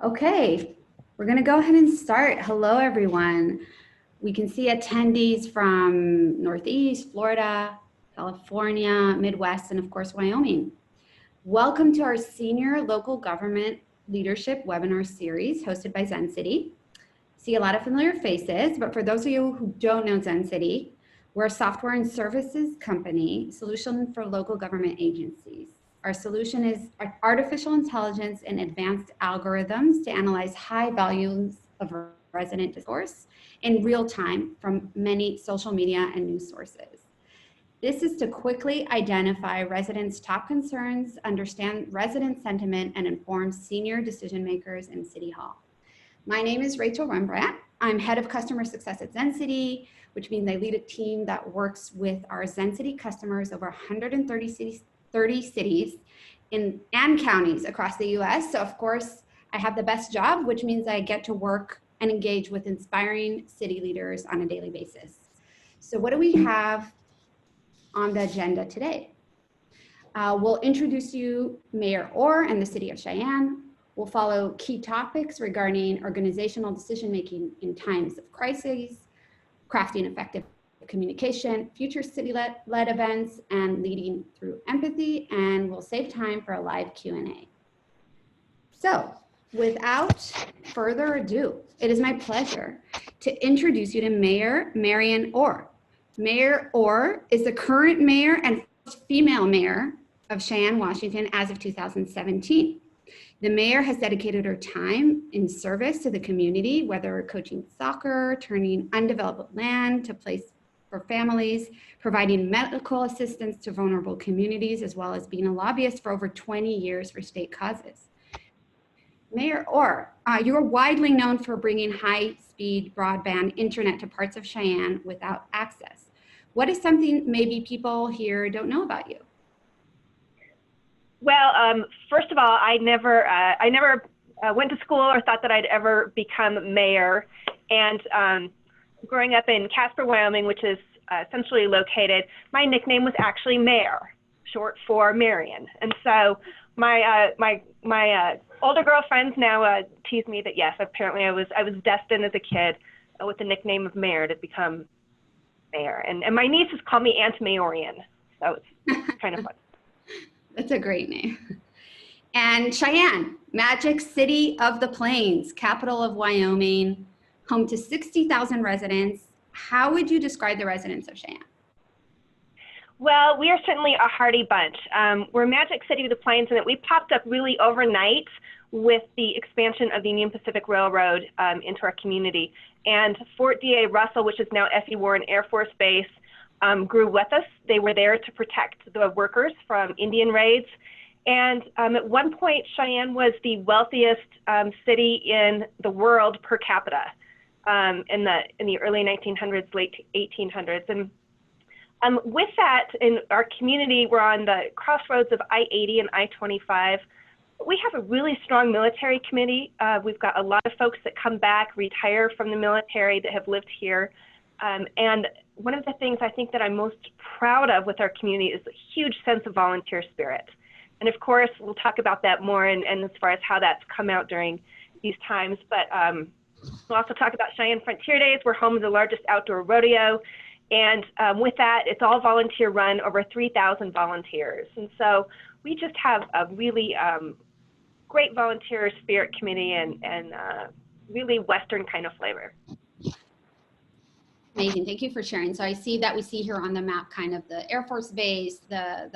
Okay, we're going to go ahead and start. Hello, everyone. We can see attendees from Northeast, Florida, California, Midwest, and of course, Wyoming. Welcome to our Senior Local Government Leadership webinar series hosted by Zencity. See a lot of familiar faces, but for those of you who don't know Zencity, we're a software and services company, solution for local government agencies. Our solution is artificial intelligence and advanced algorithms to analyze high volumes of resident discourse in real time from many social media and news sources. This is to quickly identify residents' top concerns, understand resident sentiment, and inform senior decision makers in City Hall. My name is Rachel Rembrandt. I'm head of customer success at Zencity, which means I lead a team that works with our Zencity customers over 130 cities and counties across the US. So of course, I have the best job, which means I get to work and engage with inspiring city leaders on a daily basis. So what do we have on the agenda today? We'll introduce you Mayor Orr and the City of Cheyenne. We'll follow key topics regarding organizational decision-making in times of crises, crafting effective communication, future city-led events, and leading through empathy, and we'll save time for a live Q&A. So, without further ado, it is my pleasure to introduce you to Mayor Mariann Orr. Mayor Orr is the current mayor and first female mayor of Cheyenne, Washington as of 2017. The mayor has dedicated her time in service to the community, whether coaching soccer, turning undeveloped land to place for families, providing medical assistance to vulnerable communities, as well as being a lobbyist for over 20 years for state causes. Mayor Orr, you are widely known for bringing high-speed broadband internet to parts of Cheyenne without access. What is something maybe people here don't know about you? Well, first of all, I never went to school or thought that I'd ever become mayor. And growing up in Casper, Wyoming, which is centrally located, my nickname was actually Mayor, short for Mariann. And so my older girlfriends now tease me that yes, apparently I was destined as a kid with the nickname of Mayor to become mayor. And my nieces call me Aunt Mayorian, so it's kind of fun. That's a great name. And Cheyenne, Magic City of the Plains, capital of Wyoming, home to 60,000 residents. How would you describe the residents of Cheyenne? Well, we are certainly a hearty bunch. We're Magic City of the Plains in that we popped up really overnight with the expansion of the Union Pacific Railroad into our community. And Fort D.A. Russell, which is now F.E. Warren Air Force Base, grew with us. They were there to protect the workers from Indian raids. And at one point, Cheyenne was the wealthiest city in the world per capita in the early 1900s, late 1800s. And with that, in our community, we're on the crossroads of I-80 and I-25. We have a really strong military committee. We've got a lot of folks that come back, retire from the military that have lived here. And one of the things I think that I'm most proud of with our community is a huge sense of volunteer spirit. And of course, we'll talk about that more and as far as how that's come out during these times. But we'll also talk about Cheyenne Frontier Days. We're home to the largest outdoor rodeo. And with that, it's all volunteer run, over 3,000 volunteers. And so we just have a really great volunteer spirit committee and really Western kind of flavor. Amazing, thank you for sharing. So I see that we see here on the map kind of the Air Force Base, the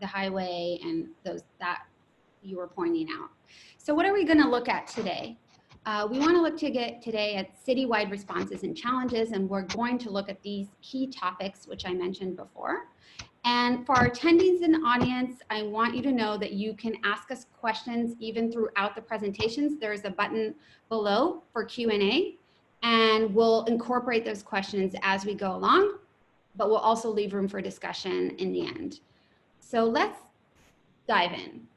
highway, and those that you were pointing out. So what are we going to look at today? We want to look today at citywide responses and challenges, and we're going to look at these key topics, which I mentioned before. And for our attendees in the audience, I want you to know that you can ask us questions even throughout the presentations. There's a button below for Q&A, and we'll incorporate those questions as we go along, but we'll also leave room for discussion in the end. So let's dive in.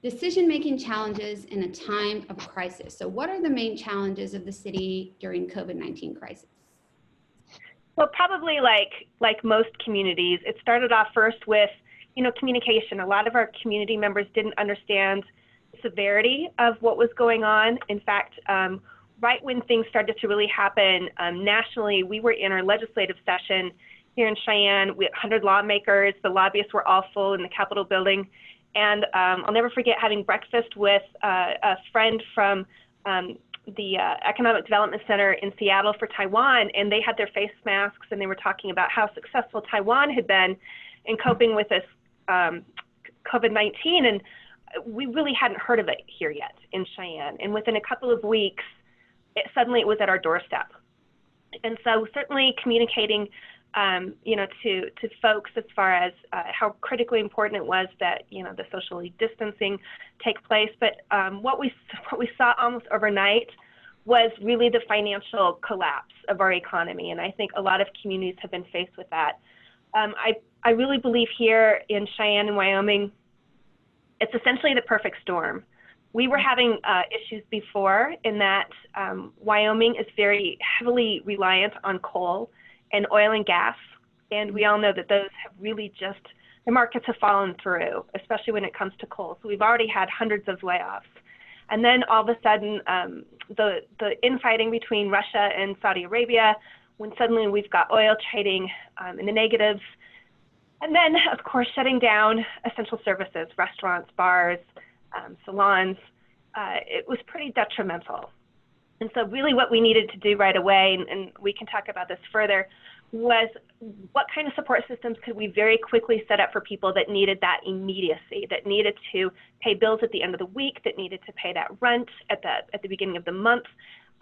Decision-making challenges in a time of crisis. So what are the main challenges of the city during COVID-19 crisis? Well, probably like most communities, it started off first with, communication. A lot of our community members didn't understand severity of what was going on. In fact, right when things started to really happen nationally, we were in our legislative session here in Cheyenne. We had 100 lawmakers. The lobbyists were all full in the Capitol building. And I'll never forget having breakfast with a friend from the Economic Development Center in Seattle for Taiwan, and they had their face masks, and they were talking about how successful Taiwan had been in coping with this COVID-19, and we really hadn't heard of it here yet in Cheyenne. And within a couple of weeks, suddenly it was at our doorstep. And so certainly communicating, you know, to folks as far as how critically important it was that, you know, the socially distancing take place. But what we saw almost overnight was really the financial collapse of our economy. And I think a lot of communities have been faced with that. I really believe here in Cheyenne and Wyoming, it's essentially the perfect storm. We were having issues before in that Wyoming is very heavily reliant on coal and oil and gas. And we all know that those have really just, the markets have fallen through, especially when it comes to coal. So we've already had hundreds of layoffs. And then all of a sudden, the infighting between Russia and Saudi Arabia, when suddenly we've got oil trading in the negatives. And then, of course, shutting down essential services, restaurants, bars, salons. It was pretty detrimental. And so really what we needed to do right away, and we can talk about this further, was what kind of support systems could we very quickly set up for people that needed that immediacy, that needed to pay bills at the end of the week, that needed to pay that rent at the beginning of the month.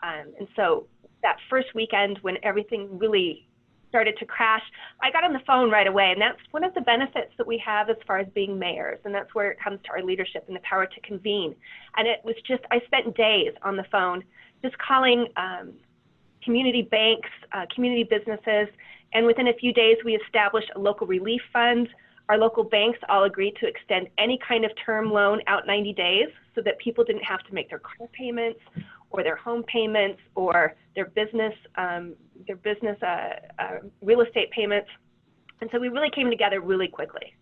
And so that first weekend when everything really started to crash, I got on the phone right away, and that's one of the benefits that we have as far as being mayors, and that's where it comes to our leadership and the power to convene. And it was just, I spent days on the phone just calling community banks, community businesses, and within a few days we established a local relief fund. Our local banks all agreed to extend any kind of term loan out 90 days so that people didn't have to make their car payments or their home payments or their business real estate payments. And so we really came together really quickly.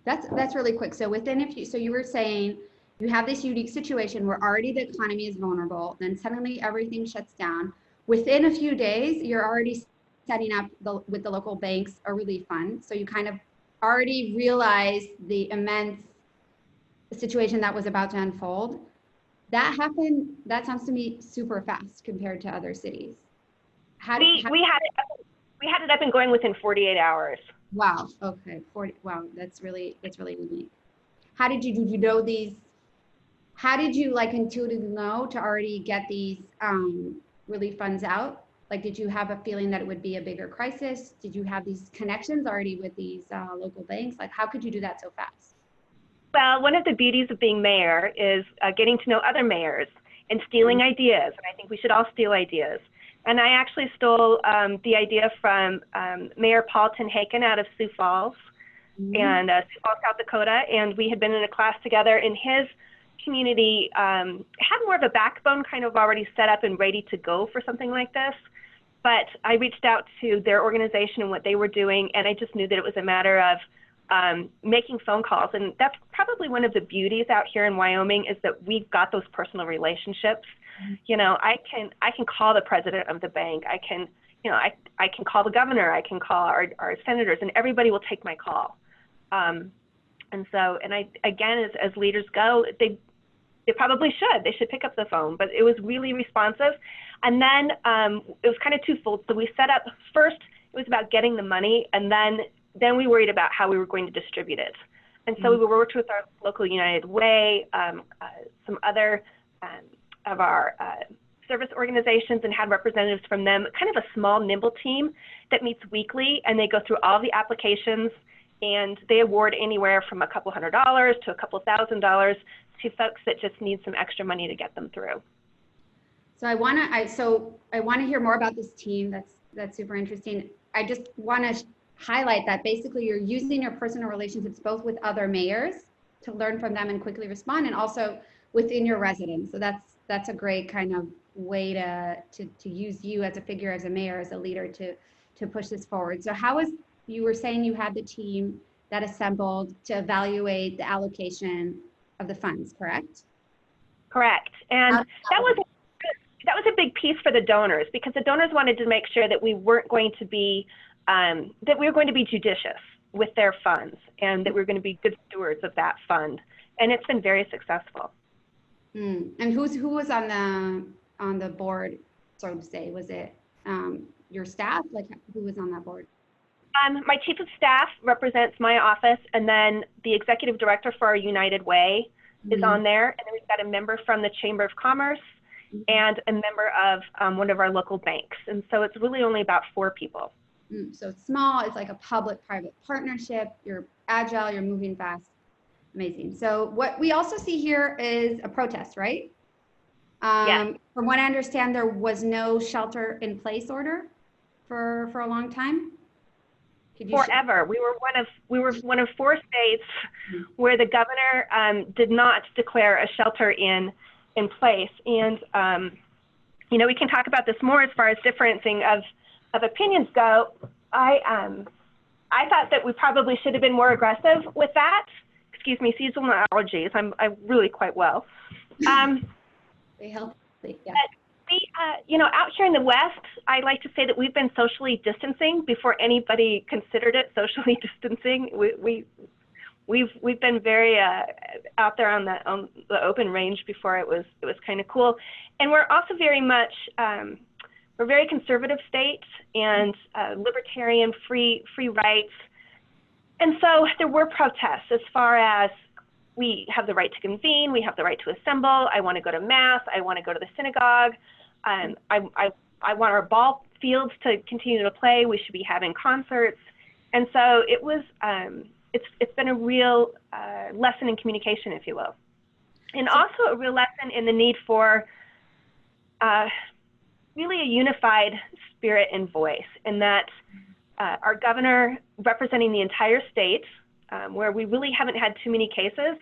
That's really quick. So within a few, so you were saying you have this unique situation where already the economy is vulnerable, then suddenly everything shuts down. Within a few days, you're already setting up with the local banks a relief fund. So you kind of already realized the immense situation that was about to unfold. That happened, that sounds to me super fast compared to other cities. We had it up and going within 48 hours. Wow. Okay. Wow. That's really unique. How did you know these? How did you like intuitively know to already get these relief funds out? Like, did you have a feeling that it would be a bigger crisis? Did you have these connections already with these local banks? Like, how could you do that so fast? Well, one of the beauties of being mayor is getting to know other mayors and stealing ideas. And I think we should all steal ideas. And I actually stole the idea from Mayor Paul Tenhaken out of Sioux Falls, and Sioux Falls, South Dakota. And we had been in a class together, and his community had more of a backbone kind of already set up and ready to go for something like this. But I reached out to their organization and what they were doing, and I just knew that it was a matter of making phone calls. And that's probably one of the beauties out here in Wyoming, is that we've got those personal relationships. You know, I can call the president of the bank. I can call the governor. I can call our senators, and everybody will take my call. And so, and I, again, as leaders go, they probably should. They should pick up the phone, but it was really responsive. And then it was kind of twofold. So we set up, first, it was about getting the money, and then we worried about how we were going to distribute it. And so we worked with our local United Way, some other of our service organizations, and had representatives from them, kind of a small, nimble team that meets weekly, and they go through all the applications, and they award anywhere from a couple $100 to a couple $1,000 to folks that just need some extra money to get them through. So I want to hear more about this team. That's super interesting. I just want to highlight that basically you're using your personal relationships both with other mayors to learn from them and quickly respond, and also within your residents. So that's a great kind of way to use you as a figure, as a mayor, as a leader to push this forward. So you were saying you had the team that assembled to evaluate the allocation of the funds, correct? Correct. And that was a big piece for the donors, because the donors wanted to make sure that we weren't going to be that we were going to be judicious with their funds, and that we were going to be good stewards of that fund. And it's been very successful. And who was on the board, so to say? Was it your staff? Like, who was on that board? My chief of staff represents my office, and then the executive director for our United Way is on there, and then we've got a member from the Chamber of Commerce and a member of one of our local banks. And so it's really only about 4 people. So it's small, it's like a public-private partnership, you're agile, you're moving fast. Amazing. So what we also see here is a protest, right? Yes. From what I understand, there was no shelter in place order for a long time. Forever. We were one of 4 states where the governor did not declare a shelter in place. And you know, we can talk about this more as far as differencing of opinions go. I thought that we probably should have been more aggressive with that. Excuse me, seasonal allergies. I'm really quite well. They help. Yeah. We, you know, out here in the West, I like to say that we've been socially distancing before anybody considered it socially distancing. We've been very out there on the open range before it was kind of cool, and we're also very much we're a very conservative state and libertarian, free rights, and so there were protests as far as we have the right to convene, we have the right to assemble. I want to go to mass. I want to go to the synagogue. I want our ball fields to continue to play. We should be having concerts. And so it was, it's been a real lesson in communication, if you will. And also a real lesson in the need for really a unified spirit and voice, and that our governor representing the entire state, where we really haven't had too many cases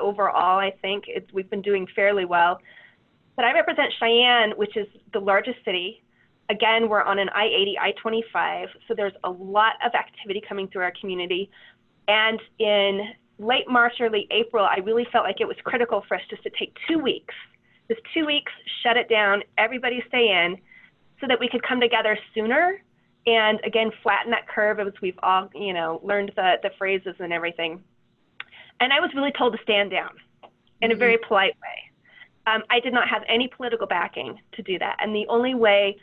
overall. I think we've been doing fairly well. But I represent Cheyenne, which is the largest city. Again, we're on an I-80, I-25, so there's a lot of activity coming through our community. And in late March, early April, I really felt like it was critical for us just to take 2 weeks. Just 2 weeks, shut it down, everybody stay in, so that we could come together sooner and again, flatten that curve as we've all, you know, learned the phrases and everything. And I was really told to stand down in a very polite way. I did not have any political backing to do that. And the only way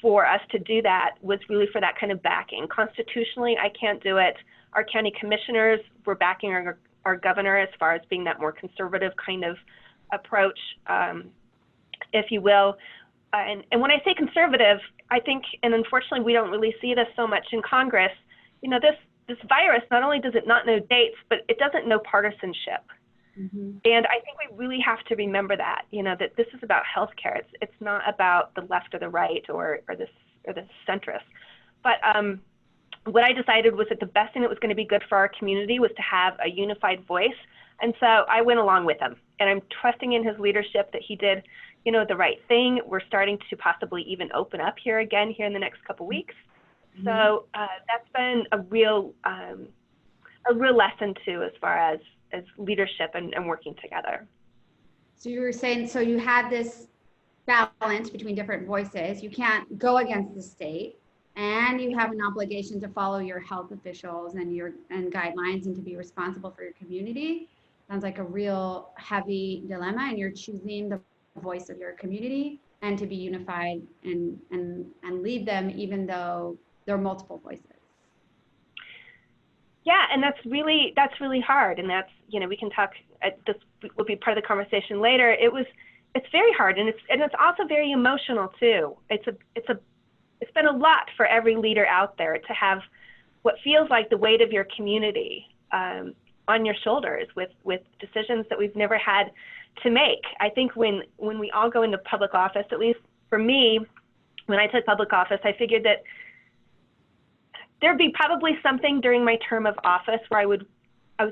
for us to do that was really for that kind of backing. Constitutionally, I can't do it. Our county commissioners were backing our governor as far as being that more conservative kind of approach, if you will. And when I say conservative, I think, and unfortunately we don't really see this so much in Congress, you know, this virus, not only does it not know dates, but it doesn't know partisanship. And I think we really have to remember that, you know, that this is about healthcare. It's not about the left or the right or the centrist. But what I decided was that the best thing that was going to be good for our community was to have a unified voice. And so I went along with him, and I'm trusting in his leadership that he did, you know, the right thing. We're starting to possibly even open up here again here in the next couple weeks. So that's been a real lesson too, as far as leadership and working together. So you were saying, so you had this balance between different voices. You can't go against the state, and you have an obligation to follow your health officials and guidelines and to be responsible for your community. Sounds like a real heavy dilemma, and you're choosing the voice of your community and to be unified and lead them, even though there are multiple voices. Yeah, and that's really hard, and that's, you know, we can talk. This will be part of the conversation later. It's very hard, and it's also very emotional too. It's been a lot for every leader out there to have what feels like the weight of your community on your shoulders with decisions that we've never had to make. I think when we all go into public office, at least for me, when I took public office, I figured that there'd be probably something during my term of office where I was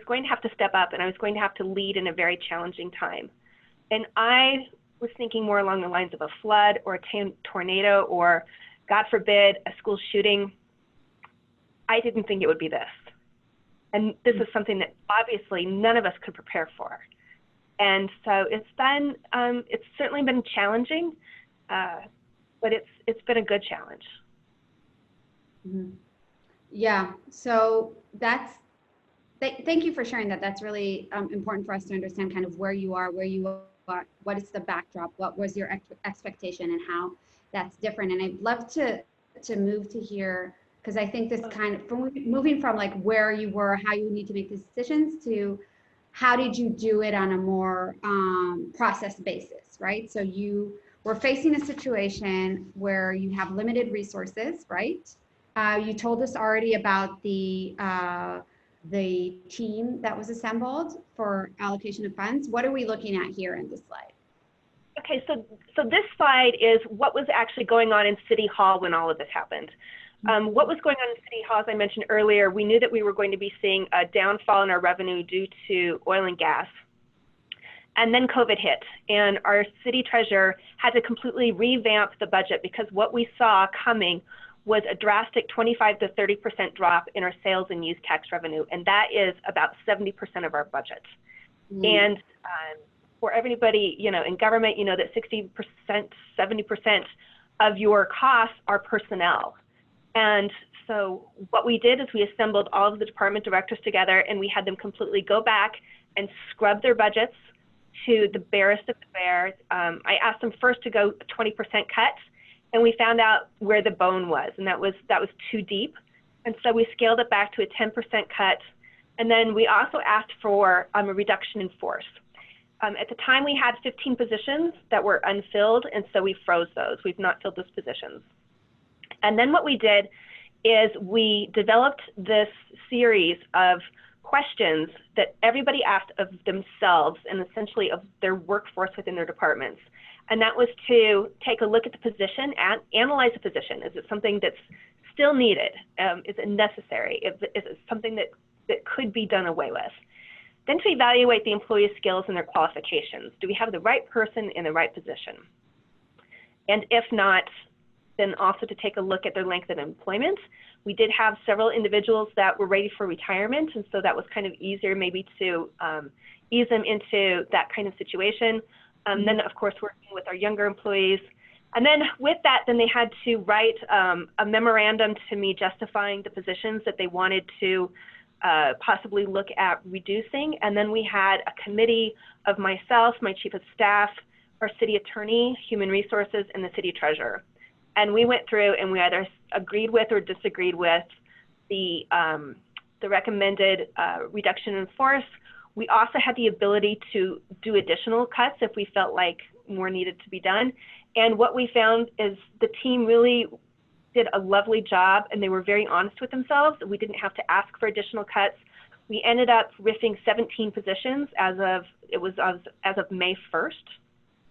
going to have to step up, and I was going to have to lead in a very challenging time. And I was thinking more along the lines of a flood or a tornado or, God forbid, a school shooting. I didn't think it would be this. And this is something that obviously none of us could prepare for. And so it's certainly been challenging, but it's been a good challenge. Mm-hmm. Yeah, so thank you for sharing that. That's really important for us to understand kind of where you are, what is the backdrop, what was your expectation, and how that's different. And I'd love to move to here, because I think this kind of moving from like where you were, how you need to make these decisions, to how did you do it on a more process basis, right? So you were facing a situation where you have limited resources, right? You told us already about the team that was assembled for allocation of funds. What are we looking at here in this slide? Okay, so this slide is what was actually going on in City Hall when all of this happened. What was going on in City Hall, as I mentioned earlier, we knew that we were going to be seeing a downfall in our revenue due to oil and gas. And then COVID hit, and our city treasurer had to completely revamp the budget, because what we saw coming was a drastic 25 to 30% drop in our sales and use tax revenue, and that is about 70% of our budget. And for everybody, in government, that 60%, 70% of your costs are personnel. And so what we did is we assembled all of the department directors together, and we had them completely go back and scrub their budgets to the barest of the bare. I asked them first to go 20% cut, and we found out where the bone was, and that was too deep. And so we scaled it back to a 10% cut. And then we also asked for a reduction in force. At the time, we had 15 positions that were unfilled, and so we froze those. We've not filled those positions. And then what we did is we developed this series of questions that everybody asked of themselves and essentially of their workforce within their departments. And that was to take a look at the position and analyze the position. Is it something that's still needed? Is it necessary? Is it something that could be done away with? Then to evaluate the employee's skills and their qualifications. Do we have the right person in the right position? And if not, then also to take a look at their length of employment. We did have several individuals that were ready for retirement, and so that was kind of easier maybe to ease them into that kind of situation. Then, of course, working with our younger employees. And then with that, then they had to write a memorandum to me justifying the positions that they wanted to possibly look at reducing. And then we had a committee of myself, my chief of staff, our city attorney, human resources, and the city treasurer. And we went through and we either agreed with or disagreed with the recommended reduction in force. We also had the ability to do additional cuts if we felt like more needed to be done. And what we found is the team really did a lovely job, and they were very honest with themselves. We didn't have to ask for additional cuts. We ended up riffing 17 positions as of May 1st.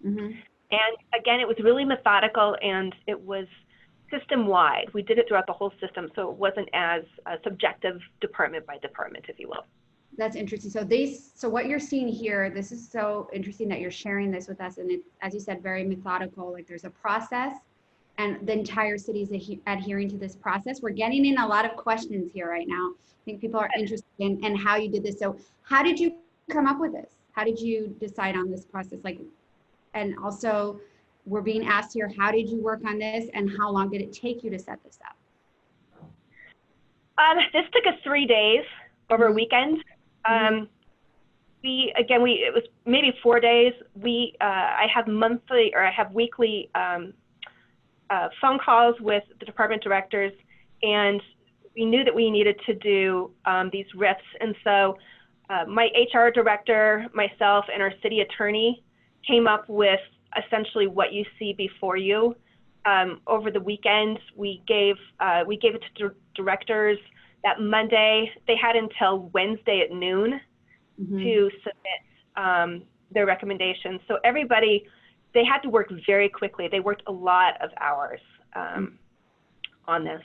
And again, it was really methodical, and it was system-wide. We did it throughout the whole system, so it wasn't as subjective department by department, if you will. That's interesting. So what you're seeing here, this is so interesting that you're sharing this with us. And it's, as you said, very methodical. Like there's a process, and the entire city is adhering to this process. We're getting in a lot of questions here right now. I think people are interested in how you did this. So how did you come up with this? How did you decide on this process? And also we're being asked here, how did you work on this, and how long did it take you to set this up? This took us 3 days over a weekend. It was maybe 4 days. I have weekly phone calls with the department directors, and we knew that we needed to do these RIFs. And so my HR director, myself, and our city attorney came up with essentially what you see before you. Over the weekend, we gave it to directors that Monday. They had until Wednesday at noon to submit their recommendations. So everybody, they had to work very quickly. They worked a lot of hours on this.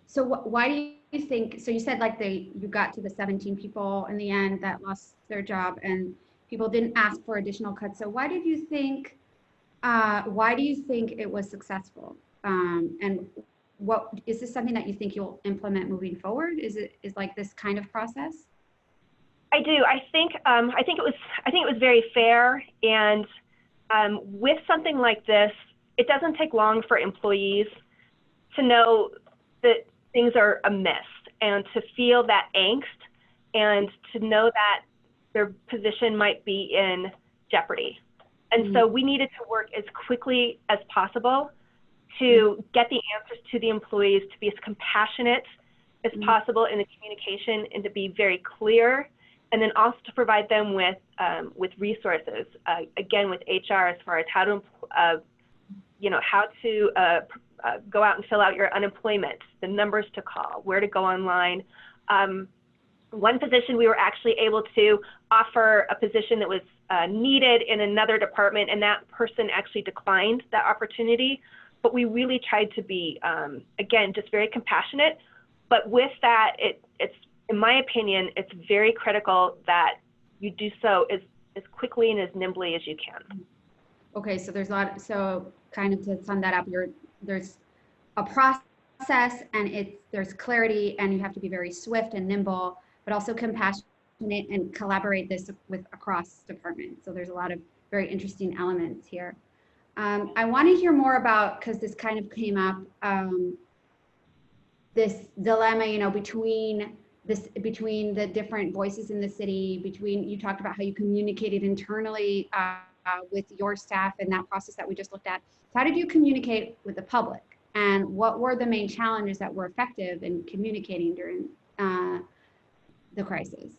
So why do you think, so you said like you got to the 17 people in the end that lost their job and people didn't ask for additional cuts. So why do you think it was successful? And what is this something that you think you'll implement moving forward? Is like this kind of process? I I do. I think it was very fair, and with something like this, it doesn't take long for employees to know that things are amiss and to feel that angst and to know that their position might be in jeopardy. And so we needed to work as quickly as possible to get the answers to the employees, to be as compassionate as possible in the communication and to be very clear, and then also to provide them with resources, again, with HR as far as how to, go out and fill out your unemployment, the numbers to call, where to go online. One position, we were actually able to offer a position that was needed in another department, and that person actually declined that opportunity. But we really tried to be, again, just very compassionate. But with that, it's, in my opinion, it's very critical that you do so as quickly and as nimbly as you can. Okay, so there's a lot, so kind of to sum that up, there's a process and there's clarity, and you have to be very swift and nimble, but also compassionate and collaborate this with across departments. So there's a lot of very interesting elements here. I want to hear more about, because this kind of came up, this dilemma, between the different voices in the city, you talked about how you communicated internally with your staff and that process that we just looked at. How did you communicate with the public? And what were the main challenges that were effective in communicating during the crisis?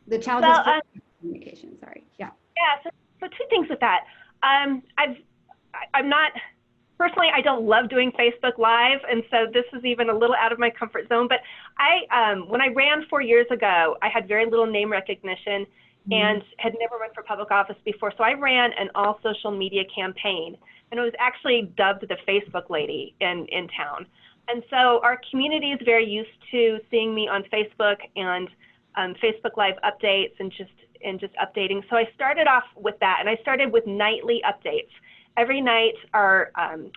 The challenges for communication, sorry. Yeah. Yeah, so two things with that. I'm not, personally, I don't love doing Facebook Live, and so this is even a little out of my comfort zone, but when I ran 4 years ago, I had very little name recognition and had never run for public office before, so I ran an all social media campaign, and it was actually dubbed the Facebook lady in town. And so our community is very used to seeing me on Facebook and Facebook Live updates and just updating. So I started off with that, and I started with nightly updates. Every night, our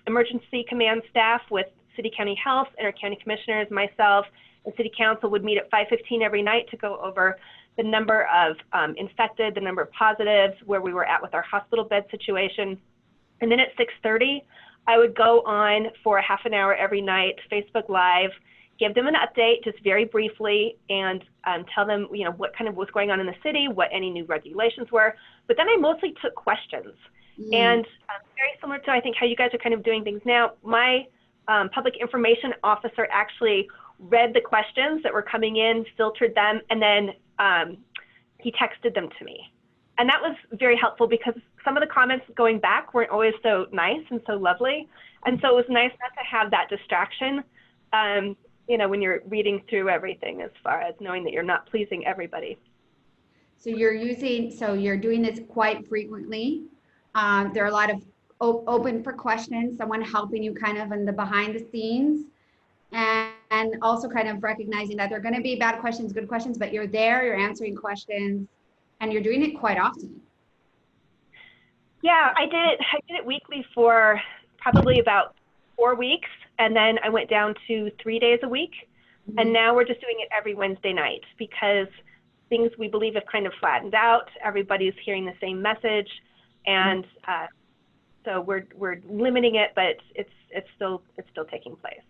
emergency command staff with City County Health and our county commissioners, myself, and City Council would meet at 5:15 every night to go over the number of infected, the number of positives, where we were at with our hospital bed situation. And then at 6:30, I would go on for a half an hour every night, Facebook Live, give them an update just very briefly and tell them, what kind of was going on in the city, what any new regulations were. But then I mostly took questions. And very similar to, I think, how you guys are kind of doing things now, my public information officer actually read the questions that were coming in, filtered them, and then he texted them to me. And that was very helpful because some of the comments going back weren't always so nice and so lovely. And so it was nice not to have that distraction, when you're reading through everything, as far as knowing that you're not pleasing everybody. So you're doing this quite frequently. There are a lot of open for questions, someone helping you kind of in the behind the scenes, and also kind of recognizing that there are going to be bad questions, good questions, but you're there, you're answering questions, and you're doing it quite often. Yeah, I did it weekly for probably about 4 weeks, and then I went down to 3 days a week, and now we're just doing it every Wednesday night because things we believe have kind of flattened out. Everybody's hearing the same message. And so we're limiting it, but it's still taking place.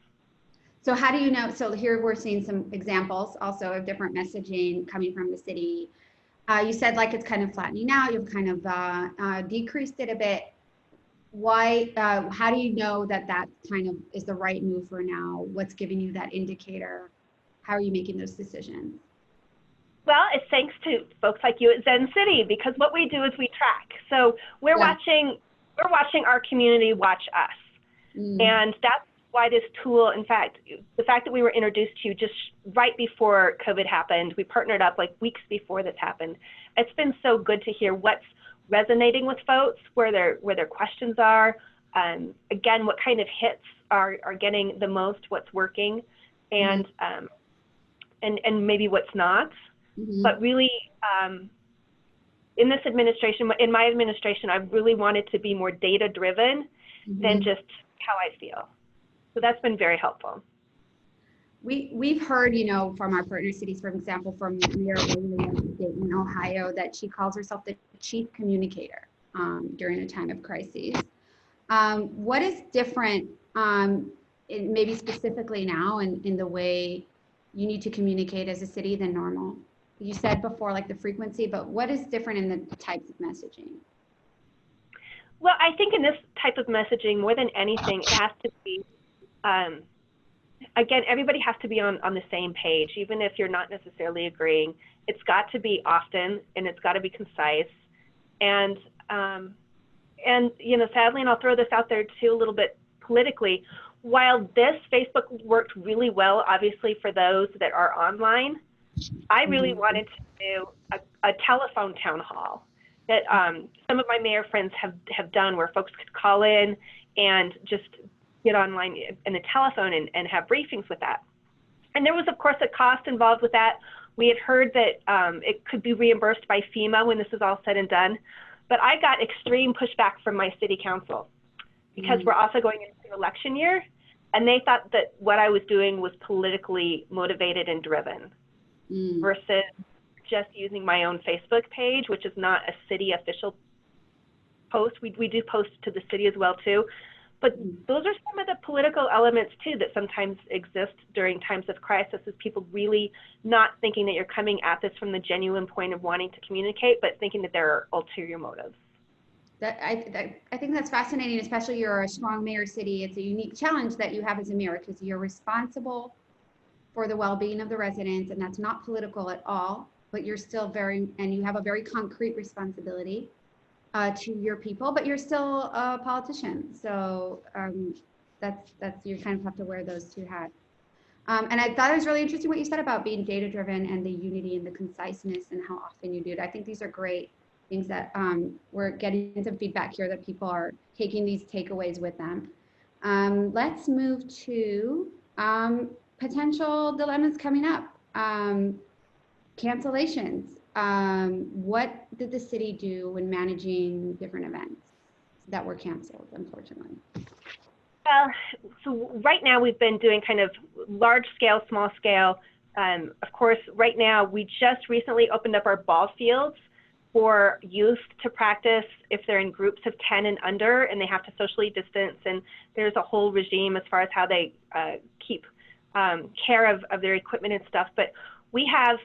So how do you know? So here we're seeing some examples also of different messaging coming from the city. You said like it's kind of flattening out. You've kind of decreased it a bit. Why? How do you know that kind of is the right move for now? What's giving you that indicator? How are you making those decisions? Well, it's thanks to folks like you at Zencity, because what we do is we track. So we're watching our community watch us. And that's why this tool, in fact, the fact that we were introduced to you just right before COVID happened, we partnered up like weeks before this happened. It's been so good to hear what's resonating with folks, where their questions are, again, what kind of hits are getting the most, what's working, and maybe what's not. But really, in this administration, in my administration, I've really wanted to be more data-driven than just how I feel. So that's been very helpful. We've heard, you know, from our partner cities, for example, from Mayor Whaley in Ohio, that she calls herself the chief communicator during a time of crises. What is different, maybe specifically now in the way you need to communicate as a city than normal? You said before, like the frequency, but what is different in the types of messaging? Well, I think in this type of messaging, more than anything, it has to be, again, everybody has to be on the same page, even if you're not necessarily agreeing. It's got to be often, and it's got to be concise. And you know, sadly, and I'll throw this out there too a little bit politically, while this Facebook worked really well, obviously, for those that are online, I really wanted to do a telephone town hall that some of my mayor friends have done, where folks could call in and just get online in the telephone and have briefings with that. And there was, of course, a cost involved with that. We had heard that it could be reimbursed by FEMA when this is all said and done. But I got extreme pushback from my city council because we're also going into election year, and they thought that what I was doing was politically motivated and driven versus just using my own Facebook page, which is not a city official post. We do post to the city as well too. But those are some of the political elements too that sometimes exist during times of crisis, is people really not thinking that you're coming at this from the genuine point of wanting to communicate, but thinking that there are ulterior motives. I think that's fascinating, especially you're a strong mayor city. It's a unique challenge that you have as a mayor because you're responsible for the well-being of the residents, and that's not political at all, but you're still and you have a very concrete responsibility to your people, but you're still a politician. So that's you kind of have to wear those two hats. And I thought it was really interesting what you said about being data-driven and the unity and the conciseness and how often you do it. I think these are great things that we're getting some feedback here that people are taking these takeaways with them. Let's move to potential dilemmas coming up. Cancellations. What did the city do when managing different events that were canceled, unfortunately? Well, so right now we've been doing kind of large scale, small scale. Of course, right now we just recently opened up our ball fields for youth to practice if they're in groups of 10 and under, and they have to socially distance. And there's a whole regime as far as how they keep care of their equipment and stuff. But we have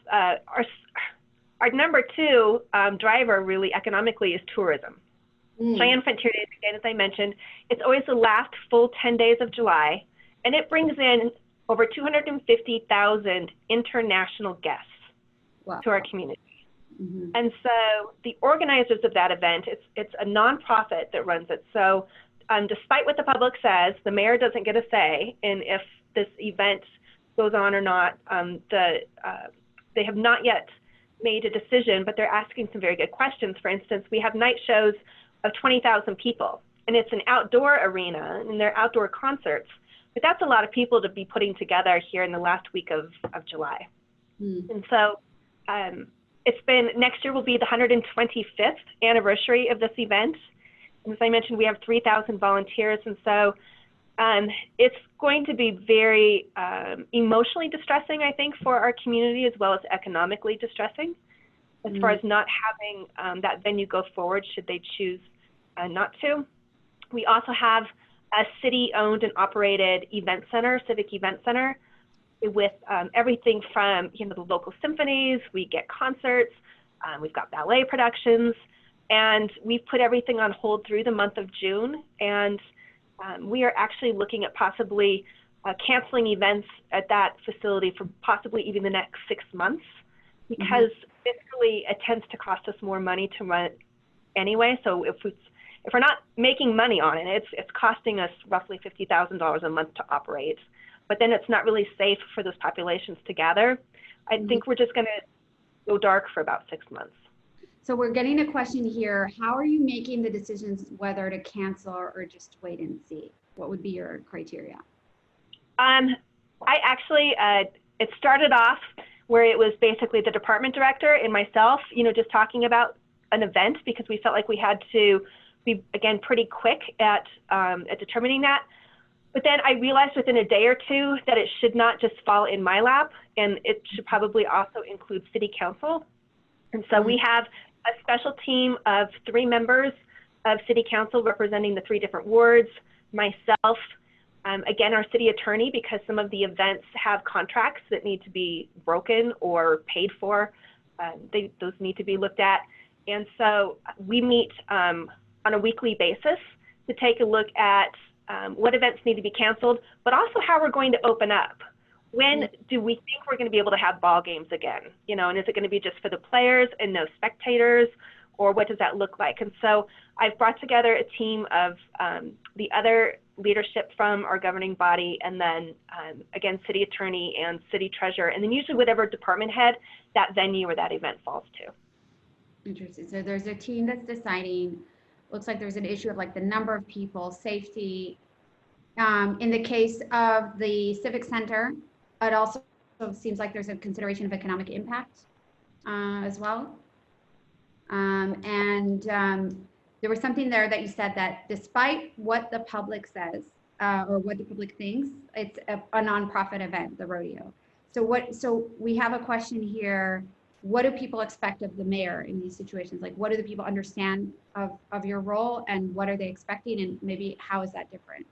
our number two driver really economically is tourism. Cheyenne Frontier Days, again, as I mentioned, it's always the last full 10 days of July, and it brings in over 250,000 international guests to our community. And so the organizers of that event, it's a nonprofit that runs it. So despite what the public says, the mayor doesn't get a say in if this event goes on or not. They have not yet made a decision, but they're asking some very good questions. For instance, we have night shows of 20,000 people, and it's an outdoor arena, and they're outdoor concerts. But that's a lot of people to be putting together here in the last week of July. And so it's been, next year will be the 125th anniversary of this event. And as I mentioned, we have 3,000 volunteers. And so it's going to be very emotionally distressing, I think, for our community, as well as economically distressing, as far as not having that venue go forward should they choose not to. We also have a city-owned and operated event center, civic event center, with everything from the local symphonies. We get concerts, we've got ballet productions, and we've put everything on hold through the month of June. And we are actually looking at possibly canceling events at that facility for possibly even the next 6 months, because fiscally it tends to cost us more money to run it anyway. So if we're not making money on it, it's costing us roughly $50,000 a month to operate. But then it's not really safe for those populations to gather. I think we're just going to go dark for about 6 months. So we're getting a question here. How are you making the decisions whether to cancel or just wait and see? What would be your criteria? I actually, it started off where it was basically the department director and myself, just talking about an event, because we felt like we had to be, again, pretty quick at determining that. But then I realized within a day or two that it should not just fall in my lap, and it should probably also include city council. And so we have a special team of 3 members of city council representing the 3 different wards, myself, again, our city attorney, because some of the events have contracts that need to be broken or paid for. Those need to be looked at. And so we meet on a weekly basis to take a look at what events need to be canceled, but also how we're going to open up. When do we think we're going to be able to have ball games again? You know, and is it going to be just for the players and no spectators, or what does that look like? And so I've brought together a team of the other leadership from our governing body, and then again, city attorney and city treasurer, and then usually whatever department head that venue or that event falls to. Interesting. So there's a team that's deciding. Looks like there's an issue of like the number of people, safety. In the case of the Civic Center, it also seems like there's a consideration of economic impact as well. There was something there that you said that despite what the public says or what the public thinks, it's a nonprofit event, the rodeo. So we have a question here. What do people expect of the mayor in these situations? Like, what do the people understand of your role, and what are they expecting, and maybe how is that different?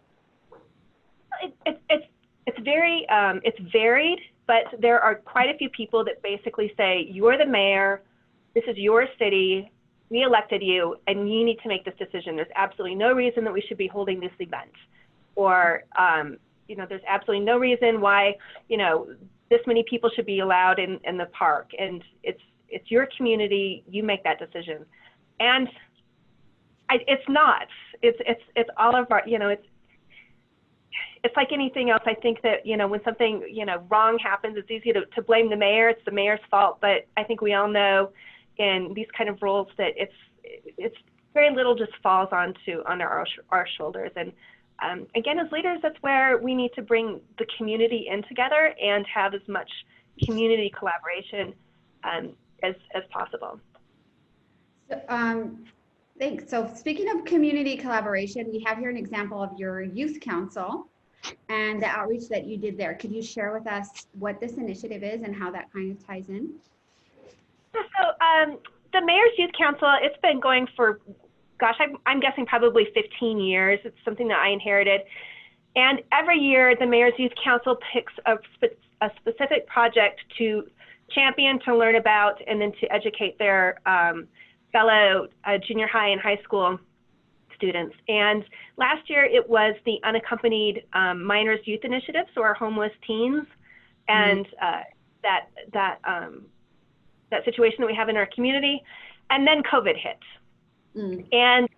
It's varied, but there are quite a few people that basically say, you're the mayor, this is your city, we elected you, and you need to make this decision. There's absolutely no reason that we should be holding this event, or you know, there's absolutely no reason why, you know, this many people should be allowed in the park, and it's your community, you make that decision. And it's not. It's all of our, you know, it's like anything else. I think that, you know, when something, you know, wrong happens, it's easy to blame the mayor. It's the mayor's fault. But I think we all know in these kind of roles that it's very little just falls on our shoulders. And again, as leaders, that's where we need to bring the community in together and have as much community collaboration as possible. So, thanks. So speaking of community collaboration, we have here an example of your youth council and the outreach that you did there. Could you share with us what this initiative is and how that kind of ties in? So the Mayor's Youth Council, it's been going for, gosh, I'm guessing probably 15 years. It's something that I inherited. And every year, the Mayor's Youth Council picks a specific project to champion, to learn about, and then to educate their fellow junior high and high school students. And last year, it was the Unaccompanied Minors Youth Initiative, so our homeless teens, and that situation that we have in our community. And then COVID hit. And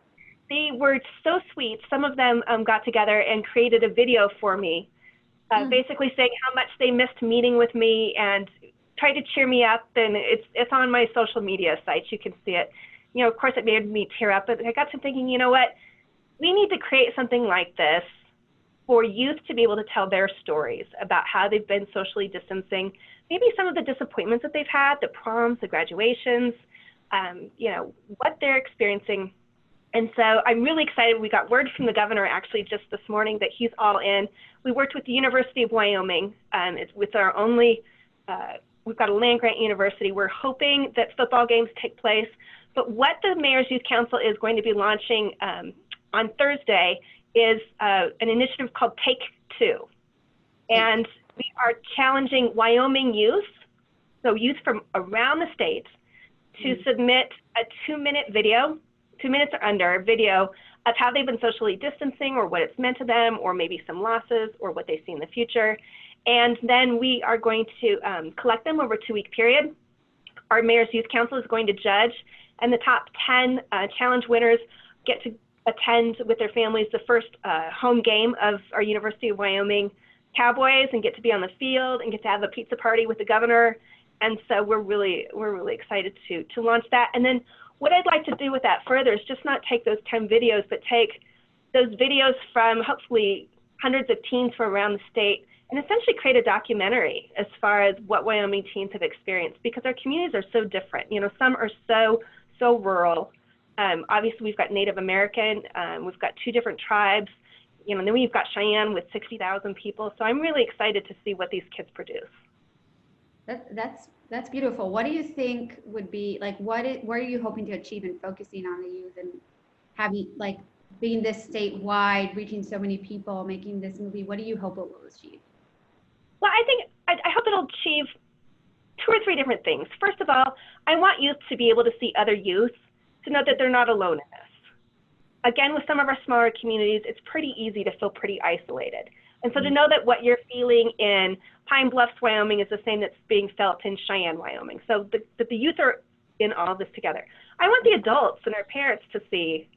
they were so sweet. Some of them got together and created a video for me, basically saying how much they missed meeting with me and tried to cheer me up. And it's on my social media sites. You can see it. You know, of course, it made me tear up. But I got to thinking, you know what? We need to create something like this for youth to be able to tell their stories about how they've been socially distancing, maybe some of the disappointments that they've had, the proms, the graduations, you know, what they're experiencing. And so I'm really excited. We got word from the governor actually just this morning that he's all in. We worked with the University of Wyoming. It's with our only, we've got a land grant university. We're hoping that football games take place. But what the Mayor's Youth Council is going to be launching on Thursday is an initiative called Take Two. And we are challenging Wyoming youth, so youth from around the state, to submit a 2-minute video, 2 minutes or under video of how they've been socially distancing or what it's meant to them, or maybe some losses or what they see in the future. And then we are going to collect them over a 2-week period. Our Mayor's Youth Council is going to judge, and the top 10 challenge winners get to attend with their families the first home game of our University of Wyoming Cowboys and get to be on the field and get to have a pizza party with the governor. And so we're really excited to launch that. And then what I'd like to do with that further is just not take those 10 videos, but take those videos from hopefully hundreds of teens from around the state and essentially create a documentary as far as what Wyoming teens have experienced, because our communities are so different. You know, some are so rural. Obviously, we've got Native American, we've got 2 different tribes. then we've got Cheyenne with 60,000 people. So I'm really excited to see what these kids produce. That's beautiful. What do you think would be like, what are you hoping to achieve in focusing on the youth and having like being this statewide, reaching so many people, making this movie? What do you hope it will achieve? Well, I hope it'll achieve 2 or 3 different things. First of all, I want youth to be able to see other youth, to know that they're not alone in this. Again, with some of our smaller communities, it's pretty easy to feel pretty isolated. And so to know that what you're feeling in Pine Bluffs, Wyoming is the same that's being felt in Cheyenne, Wyoming. So that the youth are in all of this together. I want the adults and our parents to see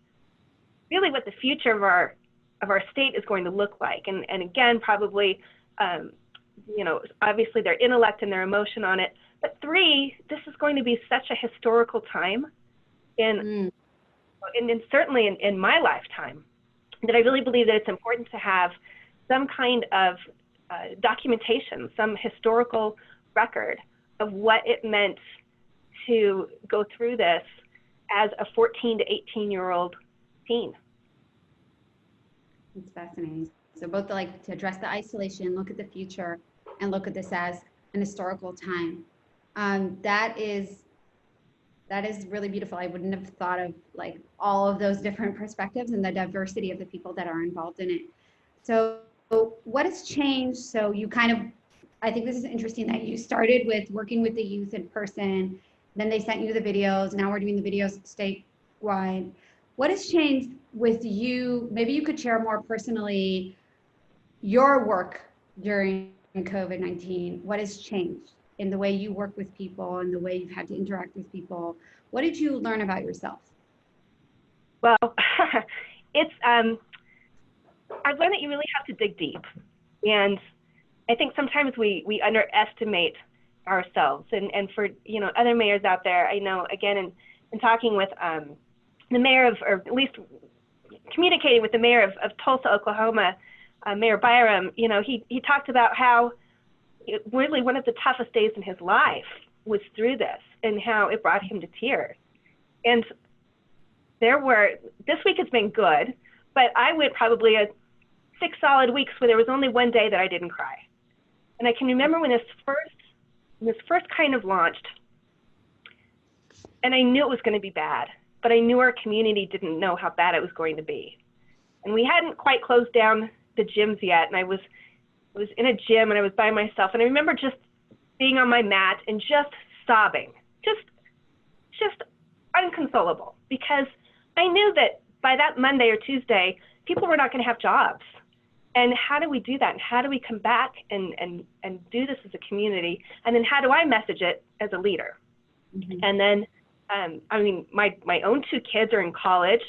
really what the future of our state is going to look like. And again, probably, obviously their intellect and their emotion on it. But 3, this is going to be such a historical time and certainly in my lifetime, that I really believe that it's important to have some kind of documentation, some historical record of what it meant to go through this as a 14 to 18-year-old teen. It's fascinating. So both like to address the isolation, look at the future, and look at this as an historical time. That is really beautiful. I wouldn't have thought of like all of those different perspectives and the diversity of the people that are involved in it. So what has changed? So you I think this is interesting that you started with working with the youth in person, then they sent you the videos, now we're doing the videos statewide. What has changed with you? Maybe you could share more personally your work during COVID-19. What has changed in the way you work with people and the way you've had to interact with people? What did you learn about yourself? Well, I've learned that you really have to dig deep. And I think sometimes we underestimate ourselves. And for, other mayors out there, I know, again, in talking with the mayor or at least communicating with the mayor of Tulsa, Oklahoma, Mayor Byram, he talked about how really one of the toughest days in his life was through this and how it brought him to tears. And this week has been good, but I went probably 6 solid weeks where there was only one day that I didn't cry. And I can remember when this first kind of launched, and I knew it was going to be bad, but I knew our community didn't know how bad it was going to be. And we hadn't quite closed down the gyms yet, and I was in a gym and I was by myself, and I remember just being on my mat and just sobbing, just inconsolable, because I knew that by that Monday or Tuesday, people were not going to have jobs. And how do we do that? And how do we come back and do this as a community? And then how do I message it as a leader? Mm-hmm. And then, my own 2 kids are in college.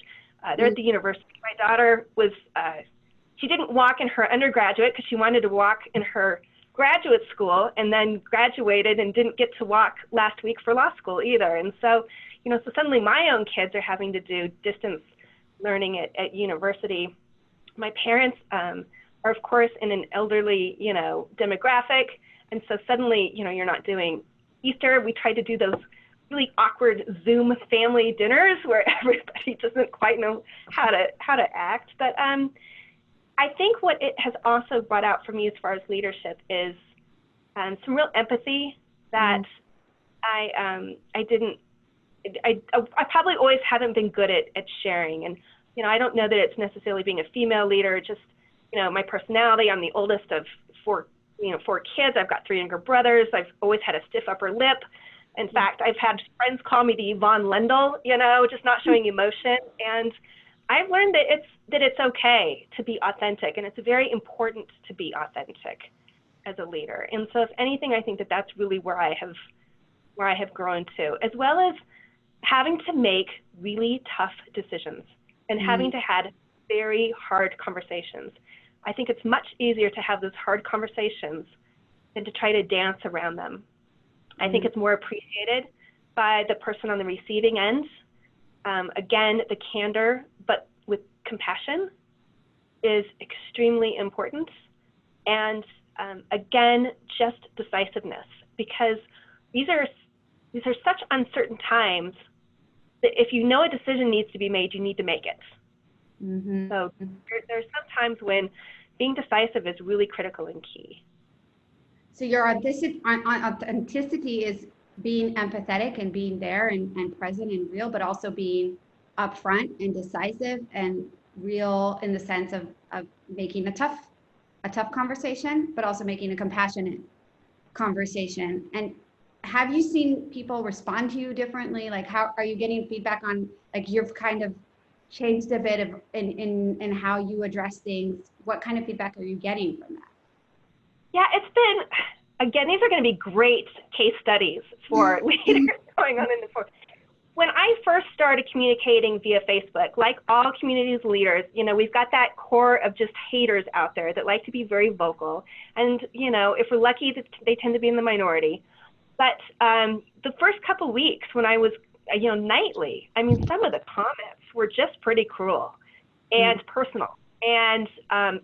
They're at the university. My daughter she didn't walk in her undergraduate because she wanted to walk in her graduate school, and then graduated and didn't get to walk last week for law school either. And so, so suddenly my own kids are having to do distance learning at university. My parents are, of course, in an elderly, demographic. And so suddenly, you're not doing Easter. We tried to do those really awkward Zoom family dinners where everybody doesn't quite know how to act. But I think what it has also brought out for me as far as leadership is some real empathy that I probably always haven't been good at sharing. And, I don't know that it's necessarily being a female leader, just, my personality. I'm the oldest of 4 kids. I've got 3 younger brothers. I've always had a stiff upper lip. In fact, I've had friends call me the Yvonne Lendl, just not showing emotion. And I've learned that it's okay to be authentic, and it's very important to be authentic as a leader. And so if anything, I think that that's really where I have grown to, as well as having to make really tough decisions and having to have very hard conversations. I think it's much easier to have those hard conversations than to try to dance around them. I think it's more appreciated by the person on the receiving end. Again, the candor, but with compassion, is extremely important. And again, just decisiveness, because these are such uncertain times that if you know a decision needs to be made, you need to make it. Mm-hmm. So there's some times when being decisive is really critical and key. So your authenticity is being empathetic and being there and present and real, but also being upfront and decisive and real in the sense of making a tough conversation, but also making a compassionate conversation. And have you seen people respond to you differently? Like, how are you getting feedback on, like, you've kind of changed a bit of in how you address things? What kind of feedback are you getting from that? Yeah, it's been, again, these are going to be great case studies for leaders going on in the force. When I first started communicating via Facebook, like all communities leaders, you know, we've got that core of just haters out there that like to be very vocal. And, you know, if we're lucky, they tend to be in the minority. But the first couple weeks when I was, you know, nightly, I mean, some of the comments were just pretty cruel and personal and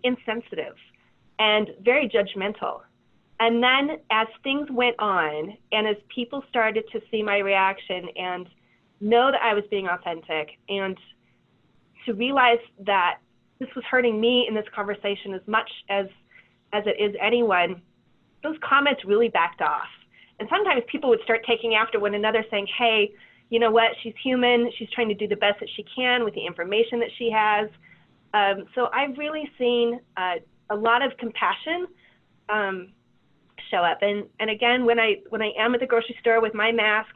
insensitive and very judgmental. And then as things went on and as people started to see my reaction and know that I was being authentic and to realize that this was hurting me in this conversation as much as it is anyone, those comments really backed off. And sometimes people would start taking after one another saying, hey, you know what, she's human, she's trying to do the best that she can with the information that she has. So I've really seen a lot of compassion show up. And again, when I am at the grocery store with my mask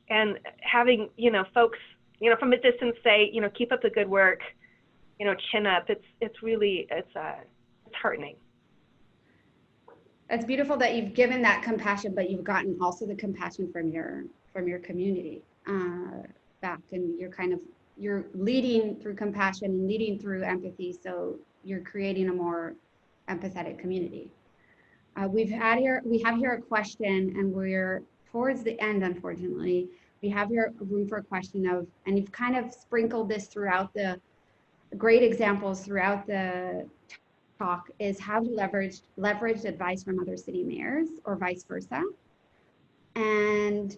and having, you know, folks, you know, from a distance say, you know, keep up the good work, you know, chin up, it's really, it's heartening. It's beautiful that you've given that compassion, but you've gotten also the compassion from your community back, and you're leading through compassion and leading through empathy. So you're creating a more empathetic community. We have here a question, and we're towards the end, unfortunately. We have here room for a question of, and you've kind of sprinkled this throughout the great examples throughout the talk, is how to leverage advice from other city mayors or vice versa. And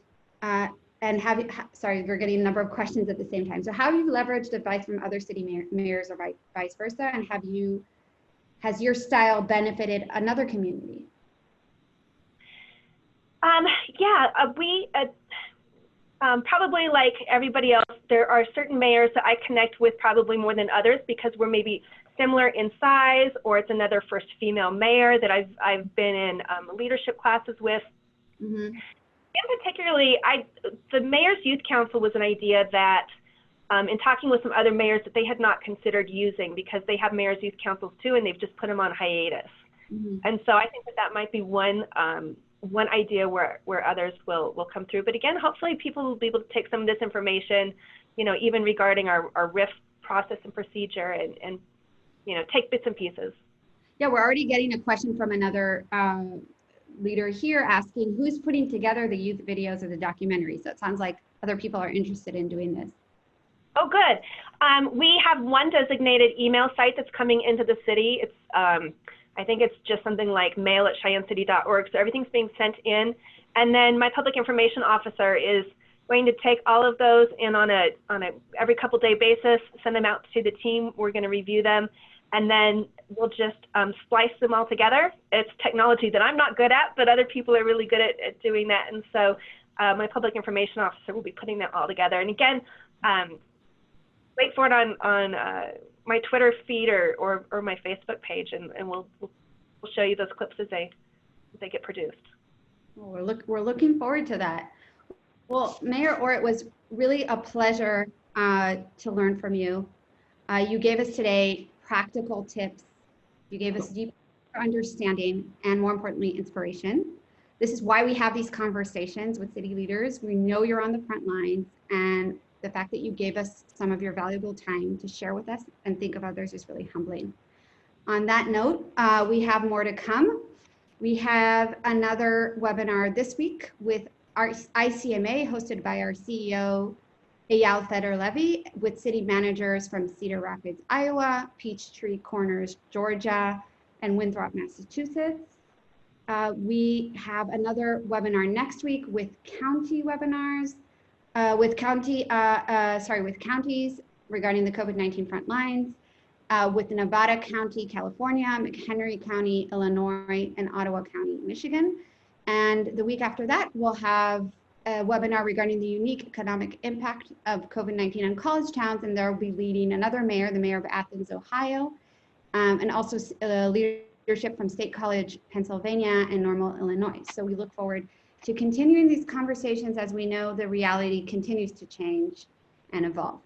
sorry, we're getting a number of questions at the same time. So how have you leveraged advice from other city mayors or vice versa? And has your style benefited another community? We probably like everybody else, there are certain mayors that I connect with probably more than others because we're maybe similar in size, or it's another first female mayor that I've been in leadership classes with. Mm-hmm. And particularly, the Mayor's Youth Council was an idea that in talking with some other mayors that they had not considered using, because they have Mayor's Youth Councils too, and they've just put them on hiatus. Mm-hmm. And so I think that might be one idea where others will come through. But again, hopefully people will be able to take some of this information, you know, even regarding our RIF process and procedure, and you know, take bits and pieces. Yeah, we're already getting a question from another leader here asking who's putting together the youth videos or the documentary. So it sounds like other people are interested in doing this. Oh, good. We have one designated email site that's coming into the city. It's I think it's just something like mail@CheyenneCity.org. So everything's being sent in. And then my public information officer is going to take all of those and on a every couple day basis, send them out to the team. We're going to review them. And then we'll just splice them all together. It's technology that I'm not good at, but other people are really good at doing that. And so my public information officer will be putting that all together. And again, wait for it on my Twitter feed or my Facebook page, and we'll show you those clips as they get produced. Well, we're looking forward to that. Well, Mayor Orr, it was really a pleasure to learn from you. You gave us today practical tips. You gave us deep understanding and, more importantly, inspiration. This is why we have these conversations with city leaders. We know you're on the front lines, and the fact that you gave us some of your valuable time to share with us and think of others is really humbling. On that note, we have more to come. We have another webinar this week with our ICMA, hosted by our CEO, Eyal Feder-Levy, with city managers from Cedar Rapids, Iowa, Peachtree Corners, Georgia, and Winthrop, Massachusetts. We have another webinar next week with county webinars, with counties regarding the COVID-19 front lines. with Nevada County, California, McHenry County, Illinois, and Ottawa County, Michigan. And the week after that, we'll have a webinar regarding the unique economic impact of COVID-19 on college towns, and there will be leading another mayor, the mayor of Athens, Ohio, and also leadership from State College, Pennsylvania, and Normal, Illinois. So we look forward to continuing these conversations as we know the reality continues to change and evolve.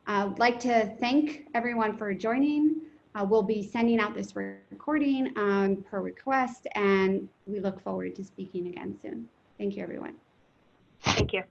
I'd like to thank everyone for joining. We'll be sending out this recording per request, and we look forward to speaking again soon. Thank you, everyone. Thank you.